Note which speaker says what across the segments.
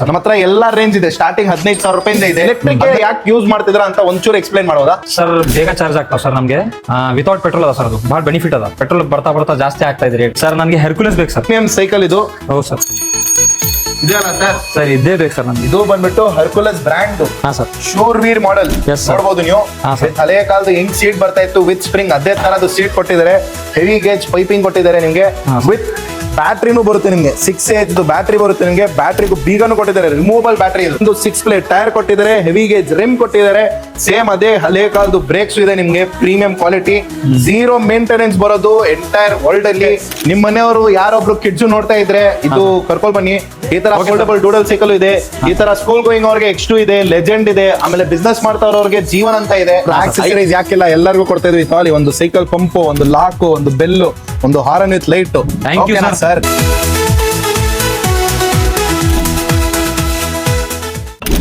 Speaker 1: ನಮ್ಮ ಹತ್ರ ಎಲ್ಲಾ ರೇಂಜ್ ಇದೆ. ಸ್ಟಾರ್ಟಿಂಗ್ 15,000 ರೂಪಾಯಿಂದ ಇದೆ. ಎಲೆಕ್ಟ್ರಿಕ್ ಯಾಕೆ ಯೂಸ್ ಮಾಡ್ತಿದ್ರ ಅಂತ ಒಂಚೂರು ಎಕ್ಸ್ಪ್ಲೈನ್ ಮಾಡೋದಾ
Speaker 2: ಸರ್? ಬೇಗ ಚಾರ್ಜ್ ಆಗ್ತಾವ ಸರ್ ನಮಗೆ. ವಿತೌಟ್ ಪೆಟ್ರೋಲ್ ಅದ ಸರ್, ಅದು ಬಹಳ ಬೆನಿಫಿಟ್ ಅದ. ಪೆಟ್ರೋಲ್ ಬರ್ತಾ ಜಾಸ್ತಿ ಆಗ್ತಾ ಇದೆ ರೇಟ್. ಸರ್ ನನಗೆ ಹೆರ್ಕ್ಯುಲಸ್ ಬೇಕು ಸರ್.
Speaker 1: ಪ್ರೀಮಿಯಂ ಸೈಕಲ್ ಇದು.
Speaker 2: ಹೌದು ಸರ್.
Speaker 1: ಇದೆಯಲ್ಲ ಸರ್?
Speaker 2: ಸರ್ ಇದೇ ಬೇಕು ಸರ್ ನಮ್ಗೆ.
Speaker 1: ಇದು ಬಂದ್ಬಿಟ್ಟು ಹರ್ಕುಲಸ್ ಬ್ರ್ಯಾಂಡ್.
Speaker 2: ಹಾ ಸರ್.
Speaker 1: ಶೂರ್ ವೀರ್ ಮಾಡೆಲ್ ನೋಡಬಹುದು ನೀವು. ಹಳೆಯ ಕಾಲದ ಹೆಂಗ್ ಸೀಟ್ ಬರ್ತಾ ಇತ್ತು ವಿತ್ ಸ್ಪ್ರಿಂಗ್, ಅದೇ ತರದ್ದು ಸೀಟ್ ಕೊಟ್ಟಿದ್ದಾರೆ. ಹೆವಿ ಗೇಜ್ ಪೈಪಿಂಗ್ ಕೊಟ್ಟಿದ್ದಾರೆ ನಿಮ್ಗೆ. ವಿತ್ ಬ್ಯಾಟ್ರಿನೂ ಬರುತ್ತೆ ನಿಮ್ಗೆ. 6H ಬ್ಯಾಟ್ರಿ ಬರುತ್ತೆ ನಿಮ್ಗೆ. ಬ್ಯಾಟ್ರಿಗೂ ಬೀಗನು ಕೊಟ್ಟಿದ್ದಾರೆ, ರಿಮೂವಬಲ್ ಬ್ಯಾಟ್ರಿ. ಒಂದು 6 ಪ್ಲೇಟ್ ಟೈರ್ ಕೊಟ್ಟಿದ್ದಾರೆ, ಹೆವಿ ಗೇಜ್ ರಿಮ್ ಕೊಟ್ಟಿದ್ದಾರೆ. ಸೇಮ್ ಅದೇ ಹಳೆ ಕಾಲದ ಬ್ರೇಕ್ಸ್ ಇದೆ ನಿಮ್ಗೆ. ಪ್ರೀಮಿಯಂ ಕ್ವಾಲಿಟಿ, 0 ಮೇಂಟೆನೆನ್ಸ್ ಬರೋದು ಎಂಟೈರ್ ವರ್ಲ್ಡ್ ಅಲ್ಲಿ. ನಿಮ್ ಮನೆಯವರು ಯಾರೊಬ್ರು ಕಿಡ್ಸ್ ನೋಡ್ತಾ ಇದ್ರೆ ಇದು ಕರ್ಕೊಂಡ್ ಬನ್ನಿ. ಈ ತರ ಫೋಲ್ಡಬಲ್ ಡೂಡಲ್ ಸೈಕಲ್ ಇದೆ. ಈ ತರ ಸ್ಕೂಲ್ ಗೋಯಿಂಗ್ ಅವ್ರಿಗೆ X2 ಇದೆ, ಲೆಜೆಂಡ್ ಇದೆ. ಆಮೇಲೆ ಬಿಸ್ನೆಸ್ ಮಾಡ್ತಾ ಇರೋರಿಗೆ ಜೀವನ್ ಅಂತ ಇದೆ. ಆಕ್ಸೆಸರೀಸ್ ಯಾಕಿಲ್ಲ, ಎಲ್ಲರಿಗೂ ಕೊಡ್ತಾ ಇದ್ವಿ. ತಾಳಿ ಒಂದು ಸೈಕಲ್ ಪಂಪು, ಒಂದು ಲಾಕು, ಒಂದು ಬೆಲ್ಲು, ಒಂದು horn with light.
Speaker 2: Thank you
Speaker 1: sir.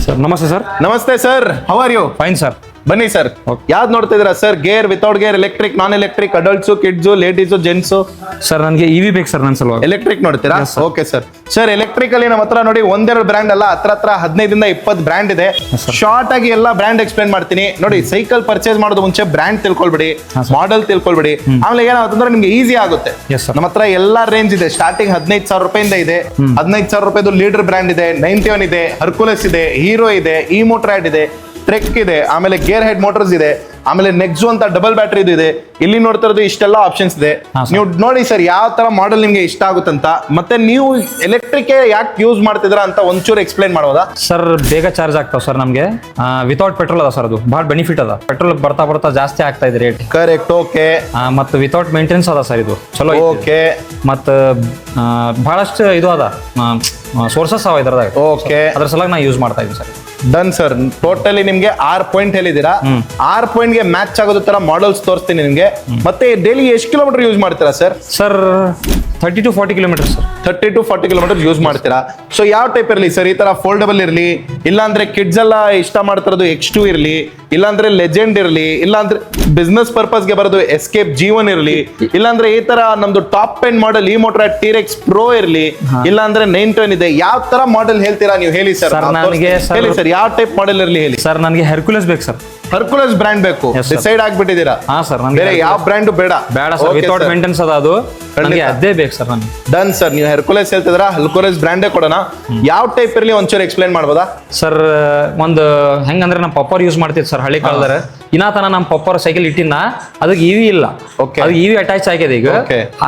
Speaker 2: Sir namaste sir.
Speaker 1: Namaste sir, how are you?
Speaker 2: Fine sir.
Speaker 1: ಬನ್ನಿ ಸರ್. ಯಾವ್ದು ನೋಡ್ತಾ ಇದೀರಾ sir? Gear, without gear, electric, non electric, adults, kids, ladies, gents?
Speaker 2: Sir ನನಗೆ ಇವಿ ಬೇಕು sir. ನನ್ನ ಸಲುವಾಗಿ
Speaker 1: ಎಲೆಕ್ಟ್ರಿಕ್ ನೋಡ್ತೀರಾ? Okay sir. ಸರ್ ಎಲೆಕ್ಟ್ರಿಕ್ ಅಲ್ಲಿ ನಮ್ಮ ಹತ್ರ ನೋಡಿ ಒಂದೆರಡು ಬ್ರ್ಯಾಂಡ್ ಅಲ್ಲ, ಹತ್ರ 15 ಇಂದ 20 ಬ್ರ್ಯಾಂಡ್ ಇದೆ. ಶಾರ್ಟ್ ಆಗಿ ಎಲ್ಲ ಬ್ರ್ಯಾಂಡ್ ಎಕ್ಸ್ಪ್ಲೇನ್ ಮಾಡ್ತೀನಿ ನೋಡಿ. ಸೈಕಲ್ ಪರ್ಚೇಸ್ ಮಾಡೋದು ಮುಂಚೆ ಬ್ರ್ಯಾಂಡ್ ತಿಳ್ಕೊಳ್ಬಿಡಿ, ಮಾಡೆಲ್ ತಿಳ್ಕೊಳ್ಬಿಡಿ. ಆಮೇಲೆ ಏನಾಗುತ್ತೆ ನಿಮ್ಗೆ ಈಸಿ ಆಗುತ್ತೆ. ನಮ್ಮ ಹತ್ರ ಎಲ್ಲಾ ರೇಂಜ್ ಇದೆ. ಸ್ಟಾರ್ಟಿಂಗ್ 15,000 ರೂಪಾಯಿಂದ ಇದೆ. 15,000 ರೂಪಾಯಿದು ಲೀಡರ್ ಬ್ರ್ಯಾಂಡ್ ಇದೆ, 91 ಇದೆ, ಹರ್ಕುಲಸ್ ಇದೆ, ಹೀರೋ ಇದೆ, ಈ ಮೋಟ್ರಾಯ್ಡ್ ಇದೆ, ಟ್ರೆಕ್ ಇದೆ, ಆಮೇಲೆ ಗೇರ್ ಹೆಡ್ ಮೋಟರ್ಸ್ ಇದೆ, ಆಮೇಲೆ ನೆಕ್ಸು ಅಂತ ಡಬಲ್ ಬ್ಯಾಟ್ರಿ ಇದೆ. ಇಲ್ಲಿ ನೋಡ್ತಾ ಇರೋದು ಇಷ್ಟೆಲ್ಲ ಆಪ್ಷನ್ಸ್ ಇದೆ. ನೀವು ನೋಡಿ ಸರ್ ಯಾವ ತರ ಮಾಡೆಲ್ ನಿಮ್ಗೆ ಇಷ್ಟ ಆಗುತ್ತಂತ. ಮತ್ತೆ ನೀವು ಎಲೆಕ್ಟ್ರಿಕ್ ಯಾಕೆ ಯೂಸ್ ಮಾಡ್ತಿದ್ರ ಅಂತ ಒಂಚೂರು ಎಕ್ಸ್ಪ್ಲೈನ್ ಮಾಡೋದಾ
Speaker 2: ಸರ್? ಬೇಗ ಚಾರ್ಜ್ ಆಗ್ತಾವ ಸರ್ ನಮಗೆ. ವಿತೌಟ್ ಪೆಟ್ರೋಲ್ ಅದ ಸರ್, ಅದು ಬಹಳ ಬೆನಿಫಿಟ್ ಅದ. ಪೆಟ್ರೋಲ್ ಬರ್ತಾ ಜಾಸ್ತಿ ಆಗ್ತಾ ಇದೆ ರೇಟ್.
Speaker 1: ಕರೆಕ್ಟ್. ಓಕೆ.
Speaker 2: ಮತ್ತು ವಿತೌಟ್ ಮೇಂಟೆನೆನ್ಸ್ ಅದ ಸರ್ ಇದು. ಚಲೋ.
Speaker 1: ಓಕೆ.
Speaker 2: ಮತ್ತು ಬಹಳಷ್ಟು ಇದು ಅದ, ಸೋರ್ಸಸ್ ಅವ ಇದ್ರದಾಗ.
Speaker 1: ಓಕೆ.
Speaker 2: ಅದ್ರ ಸಲುವಾಗಿ ನಾ ಯೂಸ್ ಮಾಡ್ತಾ ಇದ್ದೀನಿ ಸರ್.
Speaker 1: Done sir. ಟೋಟಲಿ ನಿಮ್ಗೆ 6 ಪಾಯಿಂಟ್ ಹೇಳಿದೀರಾ. 6 ಪಾಯಿಂಟ್ ಗೆ ಮ್ಯಾಚ್ ಆಗೋದು ತರ ಮಾಡೆಲ್ಸ್ ತೋರಿಸ್ತೀನಿ ನಿಮ್ಗೆ. ಮತ್ತೆ ಡೈಲಿ ಎಷ್ಟು ಕಿಲೋಮೀಟರ್ ಯೂಸ್ ಮಾಡ್ತೀರಾ sir?
Speaker 2: Sir 30 to 40 kilometre sir.
Speaker 1: 30 to 40 kilometre use ಮಾಡ್ತೀರಾ. ಸೊ ಯಾವ ಟೈಪ್ ಇರಲಿ ಸರ್? ಈ ತರ ಫೋಲ್ಡಬಲ್ ಇರಲಿ, ಇಲ್ಲಾಂದ್ರೆ ಕಿಡ್ಸ್ ಎಲ್ಲ ಇಷ್ಟ ಮಾಡ್ತಿರೋದು X2 ಇರಲಿ, ಇಲ್ಲಾಂದ್ರೆ ಲೆಜೆಂಡ್ ಇರಲಿ, ಇಲ್ಲಾಂದ್ರೆ ಬಿಸ್ನೆಸ್ ಪರ್ಪಸ್ ಗೆ ಬರೋದು ಎಸ್ಕೇಪ್ G1 ಇರಲಿ, ಇಲ್ಲಾಂದ್ರೆ ಈ ತರ ನಮ್ದು ಟಾಪ್ ಎಂಡ್ ಮಾಡೆಲ್ ಈ ಮೋಟ್ರಾಯ್ಡ್ T-Rex Pro ಇರಲಿ, ಇಲ್ಲಾಂದ್ರೆ 910 ಇದೆ. ಯಾವ ತರ ಮಾಡೆಲ್ ಹೇಳ್ತೀರಾ ನೀವು? ಹೇಳಿ ಸರ್. ಹೇಳಿ ಸರ್, ಯಾವ ಟೈಪ್ ಮಾಡೆಲ್ ಇರಲಿ ಹೇಳಿ
Speaker 2: ಸರ್. ನನಗೆ ಹೆರ್ಕ್ಯುಲಸ್ ಬೇಕು ಸರ್.
Speaker 1: ಹರ್ಕುಲಸ್ ಬ್ರ್ಯಾಂಡ್ ಬೇಕು. ಡಿಸೈಡ್ ಆಗ್ಬಿಟ್ಟಿದ್ದೀರಾ?
Speaker 2: ಹಾ ಸರ್.
Speaker 1: ಬೇರೆ ಯಾವ ಬ್ರ್ಯಾಂಡ್ ಬೇಡ?
Speaker 2: ಬೇಡ ಸರ್. ವಿತೌಟ್ ಮೇಂಟೆನೆನ್ಸ್ ಅದ ಅದು. ನನಗೆ ಅದೇ ಬೇಕು ಸರ್. ನನಗೆ
Speaker 1: ಡನ್ ಸರ್. ನೀವು ಹೆರ್ಕುಲಸ್ ಹೇಳ್ತಿದ್ರ, ಹರ್ಕುಲಸ್ ಬ್ರ್ಯಾಂಡೇ ಕೊಡೋಣ. ಯಾವ ಟೈಪ್ ಇರಲಿ ಒಂಚೂರು ಎಕ್ಸ್ಪ್ಲೈನ್ ಮಾಡ್ಬೋದಾ
Speaker 2: ಸರ್? ಒಂದು ಹೆಂಗಂದ್ರೆ ನಮ್ಮ ಪಪ್ಪರ್ ಯೂಸ್ ಮಾಡ್ತಿದ್ ಸರ್ ಹಳ್ಳಿ ಕಾಲದಾರ. ಇನ್ನಾತನ ನಮ್ಮ ಪಪ್ಪರ್ ಸೈಕಲ್ ಇಟ್ಟಿನ ಅದಕ್ಕೆ ಇವಿ ಇಲ್ಲ. ಅದು ಇವಿ ಅಟ್ಯಾಚ್ ಆಗಿದೆ ಈಗ.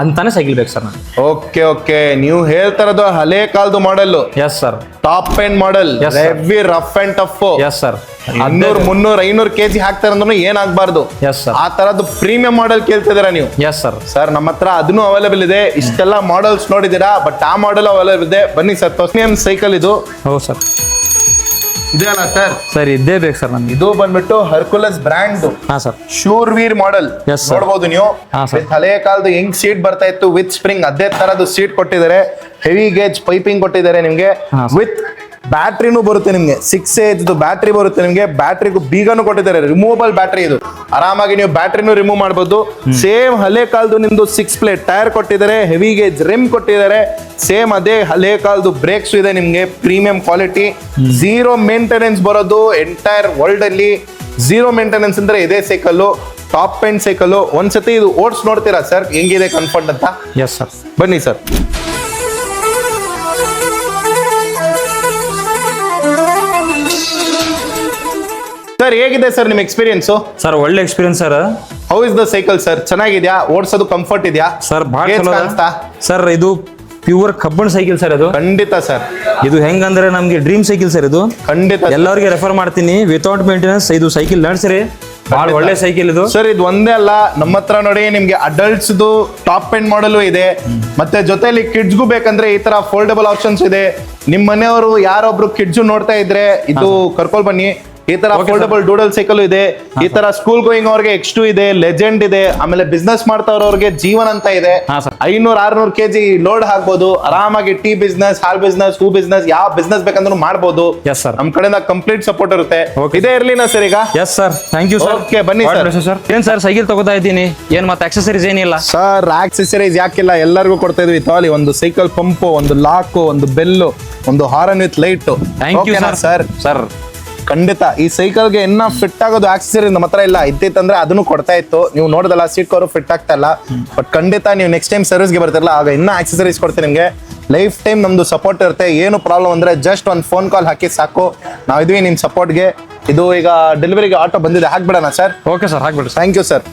Speaker 2: ಅಂತಾನೆ ಸೈಕಲ್ ಬೇಕು ಸರ್.
Speaker 1: Okay okay. ನೀವು ಹೇಳ್ತಾರದು ಹಳೆ ಕಾಲದ model.
Speaker 2: Yes sir.
Speaker 1: Top end model, heavy rough and tough.
Speaker 2: Yes sir.
Speaker 1: 200, 300, 500 kg ಹಾಕ್ತಾರ ಅಂದ್ರೆ ಏನಾಗಬಾರ್ದು.
Speaker 2: Yes sir.
Speaker 1: ಆ ತರದ್ದು ಪ್ರೀಮಿಯಂ ಮಾಡೆಲ್ ಕೇಳ್ತಿದ್ದೀರಾ ನೀವು?
Speaker 2: Yes sir.
Speaker 1: ಸರ್ ನಮ್ಮ ಹತ್ರ ಅದನ್ನು ಅವೈಲೇಬಲ್ ಇದೆ. ಇಷ್ಟೆಲ್ಲ ಮಾಡೆಲ್ಸ್ ನೋಡಿದೀರಾ, ಬಟ್ ಆ ಮಾಡೆಲ್ ಅವೈಲೇಬಲ್ ಇದೆ. ಬನ್ನಿ ಸರ್. ಪ್ರೀಮಿಯಂ ಸೈಕಲ್ ಇದು.
Speaker 2: ಹೌದು ಸರ್.
Speaker 1: ಇದೆಯಲ್ಲ ಸರ್?
Speaker 2: ಸರ್ ಇದೇ ಬೇಕು ಸರ್ ನಮ್ಗೆ.
Speaker 1: ಇದು ಬಂದ್ಬಿಟ್ಟು ಹರ್ಕುಲಸ್ ಬ್ರ್ಯಾಂಡ್.
Speaker 2: ಹಾ ಸರ್.
Speaker 1: ಶೂರ್ ವೀರ್ ಮಾಡೆಲ್ ನೋಡಬಹುದು ನೀವು. ಹಳೆಯ ಕಾಲದ ಹೆಂಗ್ ಸೀಟ್ ಬರ್ತಾ ಇತ್ತು ವಿತ್ ಸ್ಪ್ರಿಂಗ್, ಅದೇ ತರದ್ದು ಸೀಟ್ ಕೊಟ್ಟಿದ್ದಾರೆ. ಹೆವಿ ಗೇಜ್ ಪೈಪಿಂಗ್ ಕೊಟ್ಟಿದ್ದಾರೆ ನಿಮ್ಗೆ. ವಿತ್ ಬ್ಯಾಟ್ರಿನೂ ಬರುತ್ತೆ ನಿಮ್ಗೆ. 6H ಬ್ಯಾಟ್ರಿ ಬರುತ್ತೆ ನಿಮ್ಗೆ. ಬ್ಯಾಟ್ರಿಗೂ ಬೀಗನು ಕೊಟ್ಟಿದ್ದಾರೆ, ರಿಮೂವಬಲ್ ಬ್ಯಾಟ್ರಿ ಇದು. ಆರಾಮಾಗಿ ನೀವು ಬ್ಯಾಟ್ರಿನೂ ರಿಮೂವ್ ಮಾಡಬಹುದು. ಸೇಮ್ ಹಳೆ ಕಾಲದ್ದು ನಿಮ್ದು 6 ಪ್ಲೇಟ್ ಟೈರ್ ಕೊಟ್ಟಿದ್ದಾರೆ, ಹೆವಿ ಗೇಜ್ ರಿಮ್ ಕೊಟ್ಟಿದ್ದಾರೆ. ಸೇಮ್ ಅದೇ ಹಳೆ ಕಾಲದ್ದು ಬ್ರೇಕ್ಸ್ ಇದೆ ನಿಮ್ಗೆ. ಪ್ರೀಮಿಯಂ ಕ್ವಾಲಿಟಿ, 0 ಮೇಂಟೆನೆನ್ಸ್ ಬರೋದು ಎಂಟೈರ್ ವರ್ಲ್ಡ್ ಅಲ್ಲಿ. 0 ಮೇಂಟೆನೆನ್ಸ್ ಅಂದ್ರೆ ಇದೇ ಸೈಕಲ್, ಟಾಪ್ ಎಂಡ್ ಸೈಕಲ್. ಒಂದ್ಸತಿ ಇದು ಓಡ್ಸ್ ನೋಡ್ತೀರಾ ಸರ್ ಹೆಂಗಿದೆ ಕಂಫರ್ಟ್ ಅಂತ?
Speaker 2: Yes sir.
Speaker 1: ಬನ್ನಿ ಸರ್. ಸರ್ ಹೇಗಿದೆ ಸರ್ ನಿಮ್ಮ ಎಕ್ಸ್ಪೀರಿಯನ್ಸ್?
Speaker 2: ಸರ್ ಒಳ್ಳೆ experience sir.
Speaker 1: How is the cycle sir? ಚೆನ್ನಾಗಿದ್ಯಾ? ಓಡಿಸೋದು ಕಂಫರ್ಟ್ ಇದೆಯಾ
Speaker 2: ಸರ್? ಬಹಳ ಚಲೋ ಸರ್. ಇದು ಪ್ಯೂರ್ ಕಬ್ಬನ್ ಸೈಕಲ್ ಸರ್. ಇದು
Speaker 1: ಖಂಡಿತ ಸರ್.
Speaker 2: ಇದು ಹೆಂಗಂದ್ರೆ ನಮ್ಗೆ ಡ್ರೀಮ್ ಸೈಕಲ್ ಸರ್. ಇದು
Speaker 1: ಖಂಡಿತ
Speaker 2: ಎಲ್ಲರಿಗೆ ರೆಫರ್ ಮಾಡ್ತೀನಿ. ವಿತೌಟ್ ಮೇಂಟೆನೆನ್ಸ್ ಇದು ಸೈಕಲ್ ನಡೆಸ್ರಿ. ಬಹಳ ಒಳ್ಳೆ ಸೈಕಲ್ ಇದು
Speaker 1: ಸರ್. ಇದು ಒಂದೇ ಅಲ್ಲ, ನಮ್ಮ ಹತ್ರ ನೋಡಿ ನಿಮ್ಗೆ ಅಡಲ್ಟ್ಸ್ ಟಾಪ್ ಎಂಡ್ ಮಾಡೆಲ್ ಇದೆ. ಮತ್ತೆ ಜೊತೆಲಿ ಕಿಡ್ಸ್ಗೂ ಬೇಕಂದ್ರೆ ಈ ತರ ಫೋಲ್ಡಬಲ್ ಆಪ್ಷನ್ಸ್ ಇದೆ. ನಿಮ್ ಮನೆಯವರು ಯಾರೊಬ್ರು ಕಿಡ್ಸ್ ನೋಡ್ತಾ ಇದ್ರೆ ಇದು ಕರ್ಕೊಂಡ್ ಬನ್ನಿ. ಈ ತರ ಫೋಲ್ಡಬಲ್ ಡೂಡಲ್ ಸೈಕಲ್ ಇದೆ, ಈ ತರ ಸ್ಕೂಲ್ ಗೋಯಿಂಗ್ ಅವ್ರಿಗೆ X2 ಇದೆ, ಲೆಜೆಂಡ್ ಇದೆ, ಆಮೇಲೆ ಬಿಸ್ನೆಸ್ ಮಾಡ್ತಾವ್ರವ್ರಿಗೆ ಜೀವನ್ ಅಂತ ಇದೆ.
Speaker 2: ಹಾ, sir.
Speaker 1: 500-600 kg ಲೋಡ್ ಹಾಕ್ಬೋದು ಆರಾಮಾಗಿ. ಟೀ ಬಿಸ್ನೆಸ್, ಹಾಲ್ ಬಿಸ್ನೆಸ್, ಹೂ ಬಿಸ್ನೆಸ್, ಯಾವ ಬಿಸ್ನೆಸ್ ಬೇಕಂದ್ರೂ ಮಾಡ್ಬೋದು.
Speaker 2: Yes, sir.
Speaker 1: ನಮ್ ಕಡೆಯಿಂದ ಕಂಪ್ಲೀಟ್ ಸಪೋರ್ಟ್ ಇರುತ್ತೆ.
Speaker 2: Okay.
Speaker 1: ಇದೇ ಇರ್ಲಿನಾ ಸರ್ ಈಗ?
Speaker 2: Yes sir, thank you sir.
Speaker 1: Okay, ಬನ್ನಿ sir.
Speaker 2: ಸರ್. ಏನ್ ಸರ್ ಸೈಕಲ್ ತಗೋತಾ ಇದ್ದೀನಿ, ಏನ್ ಮತ್ತೆ ಆಕ್ಸೆಸರೀಸ್ ಏನಿಲ್ಲ?
Speaker 1: ಸರ್ ಆಕ್ಸೆಸರೀಸ್ ಯಾಕಿಲ್ಲ, ಎಲ್ಲರಿಗೂ ಕೊಡ್ತಾ ಇದ್ವಿ. ತಾಲಿ ಒಂದು ಸೈಕಲ್ ಪಂಪು, ಒಂದು ಲಾಕು, ಒಂದು ಬೆಲ್ಲು, ಒಂದು horn with light.
Speaker 2: Thank you
Speaker 1: sir.
Speaker 2: Sir
Speaker 1: ಖಂಡಿತ ಈ ಸೈಕಲ್ಗೆ ಇನ್ನ ಫಿಟ್ ಆಗೋದು ಆಕ್ಸೆಸರಿ ನಮ್ಮ ಹತ್ರ ಇಲ್ಲ. ಇದ್ದಿತ್ತಂದ್ರೆ ಅದನ್ನು ಕೊಡ್ತಾ ಇತ್ತು. ನೀವು ನೋಡಿದಲ್ಲ, ಸೀಟ್ ಕವರು ಫಿಟ್ ಆಗ್ತಾ ಇಲ್ಲ. ಬಟ್ ಖಂಡಿತ ನೀವು ನೆಕ್ಸ್ಟ್ ಟೈಮ್ ಸರ್ವಿಸ್ಗೆ ಬರ್ತಿರಲ್ಲ, ಆಗ ಇನ್ನ ಆಕ್ಸೆಸರೀಸ್ ಕೊಡ್ತೀನಿ ನಿಮಗೆ. ಲೈಫ್ ಟೈಮ್ ನಮ್ದು ಸಪೋರ್ಟ್ ಇರುತ್ತೆ. ಏನು ಪ್ರಾಬ್ಲಮ್ ಅಂದ್ರೆ ಜಸ್ಟ್ ಒಂದು ಫೋನ್ ಕಾಲ್ ಹಾಕಿ ಸಾಕು, ನಾವಿದ್ವಿ ನಿಮ್ ಸಪೋರ್ಟ್ಗೆ. ಇದು ಈಗ ಡೆಲಿವರಿಗೆ ಆಟೋ ಬಂದಿದೆ, ಹಾಕ್ಬಿಡೋಣ ಸರ್?
Speaker 2: ಓಕೆ ಸರ್, ಹಾಕ್ಬಿಡ್ರಿ.
Speaker 1: Thank you sir.